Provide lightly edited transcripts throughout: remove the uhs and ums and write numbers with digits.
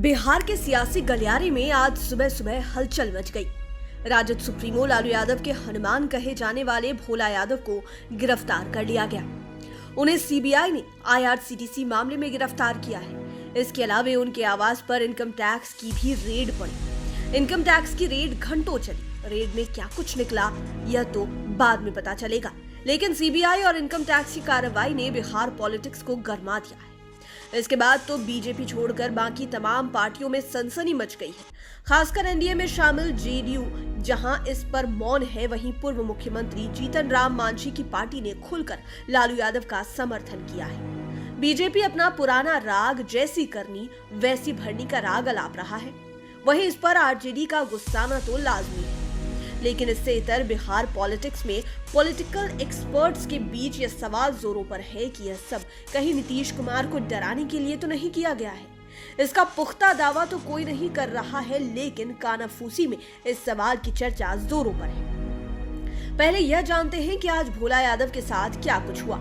बिहार के सियासी गलियारे में आज सुबह सुबह हलचल मच गई। राजद सुप्रीमो लालू यादव के हनुमान कहे जाने वाले भोला यादव को गिरफ्तार कर लिया गया। उन्हें सीबीआई ने IRCTC मामले में गिरफ्तार किया है। इसके अलावा उनके आवास पर इनकम टैक्स की भी रेड पड़ी। इनकम टैक्स की रेड घंटों चली। रेड में क्या कुछ निकला यह तो बाद में पता चलेगा, लेकिन सीबीआई और इनकम टैक्स की कार्रवाई ने बिहार पॉलिटिक्स को गरमा दिया है। इसके बाद तो बीजेपी छोड़कर बाकी तमाम पार्टियों में सनसनी मच गई है। खासकर एनडीए में शामिल जेडीयू जहां इस पर मौन है, वहीं पूर्व मुख्यमंत्री जीतन राम मांझी की पार्टी ने खुलकर लालू यादव का समर्थन किया है। बीजेपी अपना पुराना राग जैसी करनी वैसी भरनी का राग अलाप रहा है। वहीं इस पर आरजेडी का गुस्साना तो लाजमी है, लेकिन इससे इतर बिहार पॉलिटिक्स में पॉलिटिकल एक्सपर्ट्स के बीच यह सवाल जोरों पर है कि यह सब कहीं नीतीश कुमार को डराने के लिए तो नहीं किया गया है। इसका पुख्ता दावा तो कोई नहीं कर रहा है, लेकिन कानाफूसी में इस सवाल की चर्चा जोरों पर है। पहले यह जानते हैं कि आज भोला यादव के साथ क्या कुछ हुआ।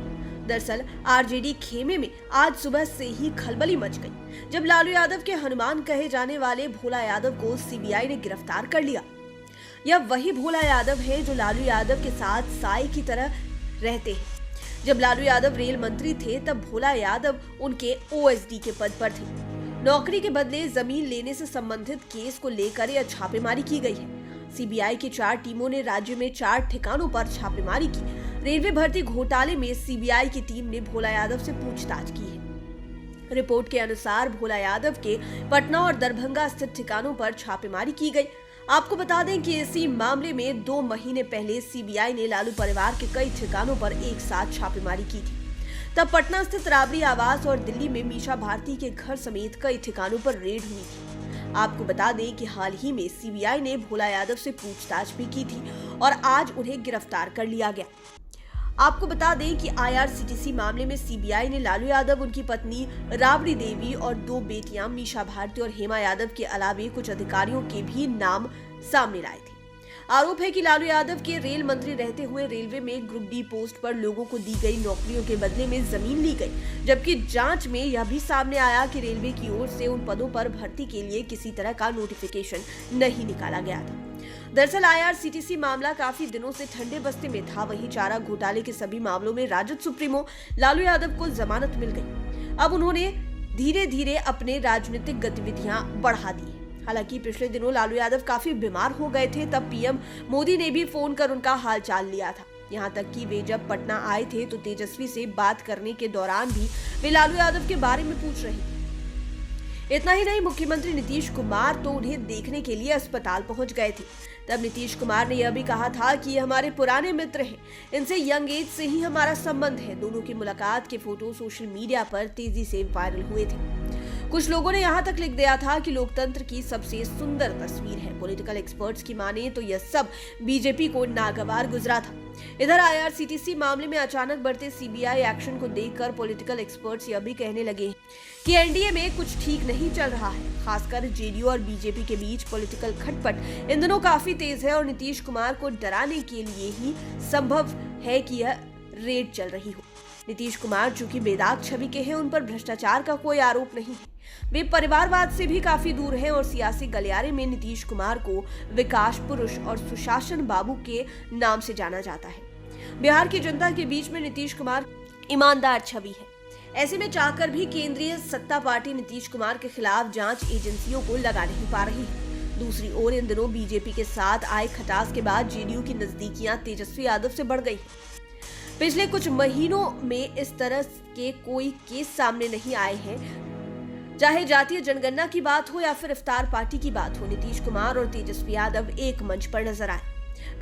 दरअसल आरजेडी खेमे में आज सुबह से ही खलबली मच गई, जब लालू यादव के हनुमान कहे जाने वाले भोला यादव को सीबीआई ने गिरफ्तार कर लिया। यह वही भोला यादव है जो लालू यादव के साथ साई की तरह रहते हैं। जब लालू यादव रेल मंत्री थे तब भोला यादव उनके OSD के पद पर थे। नौकरी के बदले जमीन लेने से संबंधित केस को लेकर यह छापेमारी की गई है। सीबीआई की 4 टीमों ने राज्य में 4 ठिकानों पर छापेमारी की। रेलवे भर्ती घोटाले में सीबीआई की टीम ने भोला यादव से पूछताछ की है। रिपोर्ट के अनुसार भोला यादव के पटना और दरभंगा स्थित ठिकानों पर छापेमारी की गई। आपको बता दें कि इसी मामले में 2 महीने पहले सीबीआई ने लालू परिवार के कई ठिकानों पर एक साथ छापेमारी की थी। तब पटना स्थित राबड़ी आवास और दिल्ली में मीशा भारती के घर समेत कई ठिकानों पर रेड हुई थी। आपको बता दें कि हाल ही में सीबीआई ने भोला यादव से पूछताछ भी की थी और आज उन्हें गिरफ्तार कर लिया गया। आपको बता दें कि IRCTC मामले में सीबीआई ने लालू यादव, उनकी पत्नी राबड़ी देवी और 2 बेटियां मीशा भारती और हेमा यादव के अलावे कुछ अधिकारियों के भी नाम सामने लाए थे। आरोप है कि लालू यादव के रेल मंत्री रहते हुए रेलवे में ग्रुप D पोस्ट पर लोगों को दी गई नौकरियों के बदले में जमीन ली गई, जबकि जांच में यह भी सामने आया कि रेलवे की ओर से उन पदों पर भर्ती के लिए किसी तरह का नोटिफिकेशन नहीं निकाला गया था। दरअसल IRCTC मामला काफी दिनों से ठंडे बस्ते में था। वहीं चारा घोटाले के सभी मामलों में राजद सुप्रीमो लालू यादव को जमानत मिल गई। अब उन्होंने धीरे धीरे अपने राजनीतिक गतिविधियां बढ़ा दी। हालांकि पिछले दिनों लालू यादव काफी बीमार हो गए थे, तब PM मोदी ने भी फोन कर उनका हालचाल लिया था। यहाँ तक कि वे जब पटना आए थे तो तेजस्वी से बात करने के दौरान भी वे लालू यादव के बारे में पूछ रहे थे। इतना ही नहीं, मुख्यमंत्री नीतीश कुमार तो उन्हें देखने के लिए अस्पताल पहुंच गए थे। तब नीतीश कुमार ने यह भी कहा था कि ये हमारे पुराने मित्र हैं, इनसे यंग एज से ही हमारा संबंध है। दोनों की मुलाकात के फोटो सोशल मीडिया पर तेजी से वायरल हुए थे। कुछ लोगों ने यहाँ तक लिख दिया था कि लोकतंत्र की सबसे सुंदर तस्वीर है। पॉलिटिकल एक्सपर्ट्स की माने तो यह सब बीजेपी को नागवार गुजरा था। इधर IRCTC मामले में अचानक बढ़ते सीबीआई एक्शन को देखकर पॉलिटिकल एक्सपर्ट्स यह भी कहने लगे कि एनडीए में कुछ ठीक नहीं चल रहा है। खासकर जेडीयू और बीजेपी के बीच पॉलिटिकल खटपट इन दिनों काफी तेज है और नीतीश कुमार को डराने के लिए ही संभव है कि यह रेड चल रही हो। नीतीश कुमार चूंकि बेदाग छवि के हैं, उन पर भ्रष्टाचार का कोई आरोप नहीं है। वे परिवारवाद से भी काफी दूर हैं और सियासी गलियारे में नीतीश कुमार को विकास पुरुष और सुशासन बाबू के नाम से जाना जाता है। बिहार की जनता के बीच में नीतीश कुमार ईमानदार छवि है। ऐसे में चाहकर भी केंद्रीय सत्ता पार्टी नीतीश कुमार के खिलाफ जांच एजेंसियों को लगा नहीं पा रही है। दूसरी ओर इन दिनों बीजेपी के साथ आए खटास के बाद जेडीयू की नजदीकियां तेजस्वी यादव से बढ़ गई है। पिछले कुछ महीनों में इस तरह के कोई केस सामने नहीं आए हैं। चाहे जातीय जनगणना की बात हो या फिर इफ्तार पार्टी की बात हो, नीतीश कुमार और तेजस्वी यादव एक मंच पर नजर आए।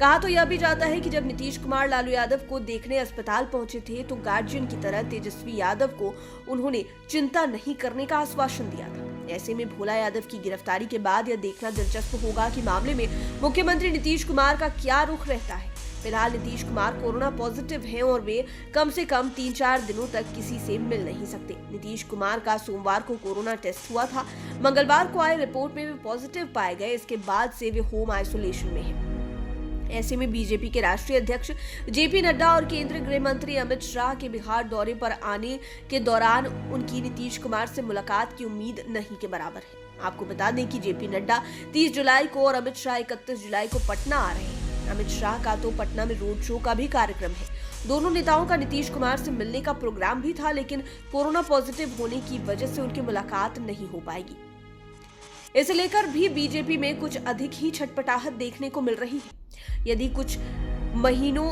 कहा तो यह भी जाता है कि जब नीतीश कुमार लालू यादव को देखने अस्पताल पहुंचे थे तो गार्जियन की तरह तेजस्वी यादव को उन्होंने चिंता नहीं करने का आश्वासन दिया था। ऐसे में भोला यादव की गिरफ्तारी के बाद यह देखना दिलचस्प होगा कि मामले में मुख्यमंत्री नीतीश कुमार का क्या रुख रहता है। फिलहाल नीतीश कुमार कोरोना पॉजिटिव हैं और वे कम से कम 3-4 दिनों तक किसी से मिल नहीं सकते। नीतीश कुमार का सोमवार को कोरोना टेस्ट हुआ था। मंगलवार को आए रिपोर्ट में वे पॉजिटिव पाए गए। इसके बाद से वे होम आइसोलेशन में हैं। ऐसे में बीजेपी के राष्ट्रीय अध्यक्ष JP नड्डा और केंद्रीय गृह मंत्री अमित शाह के बिहार दौरे पर आने के दौरान उनकी नीतीश कुमार से मुलाकात की उम्मीद नहीं के बराबर है। आपको बता दें कि जेपी नड्डा 30 जुलाई को और अमित शाह 31 जुलाई को पटना आ रहे हैं। अमित शाह का तो पटना में रोड शो का भी कार्यक्रम है। दोनों नेताओं का नीतीश कुमार से मिलने का प्रोग्राम भी था, लेकिन कोरोना पॉजिटिव होने की वजह से उनकी मुलाकात नहीं हो पाएगी। इसे लेकर भी बीजेपी में कुछ अधिक ही छटपटाहट देखने को मिल रही है। यदि कुछ महीनों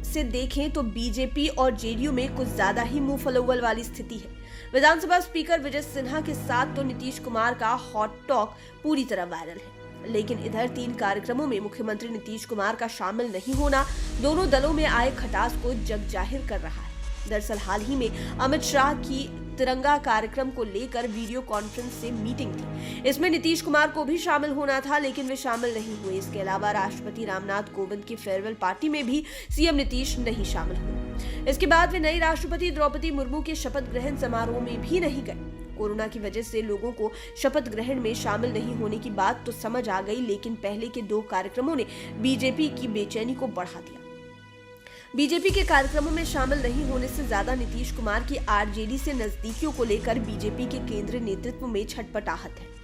से देखें तो बीजेपी और जेडीयू में कुछ ज्यादा ही मुंह फलोवल वाली स्थिति है। विधानसभा स्पीकर विजय सिन्हा के साथ तो नीतीश कुमार का हॉट टॉक पूरी तरह वायरल है, लेकिन इधर 3 कार्यक्रमों में मुख्यमंत्री नीतीश कुमार का शामिल नहीं होना दोनों दलों में आए खटास को जग जाहिर कर रहा है। दरअसल हाल ही में अमित शाह की तिरंगा कार्यक्रम को लेकर वीडियो कॉन्फ्रेंस से मीटिंग थी। इसमें नीतीश कुमार को भी शामिल होना था, लेकिन वे शामिल नहीं हुए। इसके अलावा राष्ट्रपति रामनाथ कोविंद की फेयरवेल पार्टी में भी सीएम नीतीश नहीं शामिल हुए। इसके बाद वे नई राष्ट्रपति द्रौपदी मुर्मू के शपथ ग्रहण समारोह में भी नहीं गए। कोरोना की वजह से लोगों को शपथ ग्रहण में शामिल नहीं होने की बात तो समझ आ गई, लेकिन पहले के 2 कार्यक्रमों ने बीजेपी की बेचैनी को बढ़ा दिया। बीजेपी के कार्यक्रमों में शामिल नहीं होने से ज्यादा नीतीश कुमार की आरजेडी से नजदीकियों को लेकर बीजेपी के केंद्रीय नेतृत्व में छटपटाहट है।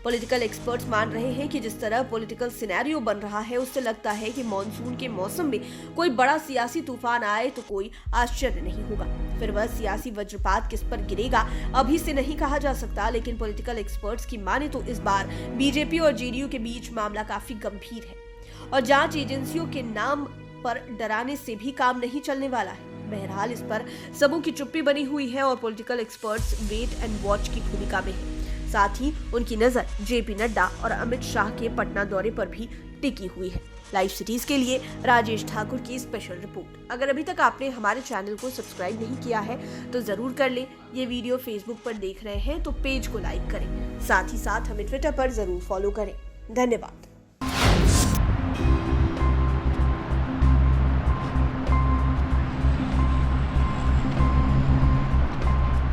पॉलिटिकल एक्सपर्ट्स मान रहे हैं कि जिस तरह पॉलिटिकल सिनेरियो बन रहा है, उससे लगता है कि मॉनसून के मौसम में कोई बड़ा सियासी तूफान आए तो कोई आश्चर्य नहीं होगा। फिर वह सियासी वज्रपात किस पर गिरेगा अभी से नहीं कहा जा सकता, लेकिन पॉलिटिकल एक्सपर्ट्स की माने तो इस बार बीजेपी और जेडीयू के बीच मामला काफी गंभीर है और जांच एजेंसियों के नाम पर डराने से भी काम नहीं चलने वाला है। बहरहाल इस पर सबों की चुप्पी बनी हुई है और political experts wait and watch की भूमिका में है। साथ ही उनकी नजर जेपी नड्डा और अमित शाह के पटना दौरे पर भी टिकी हुई है। लाइव सिटीज के लिए राजेश ठाकुर की स्पेशल रिपोर्ट। अगर अभी तक आपने हमारे चैनल को सब्सक्राइब नहीं किया है तो जरूर कर ले। ये वीडियो फेसबुक पर देख रहे हैं तो पेज को लाइक करें, साथ ही साथ हमें ट्विटर पर जरूर फॉलो करें। धन्यवाद।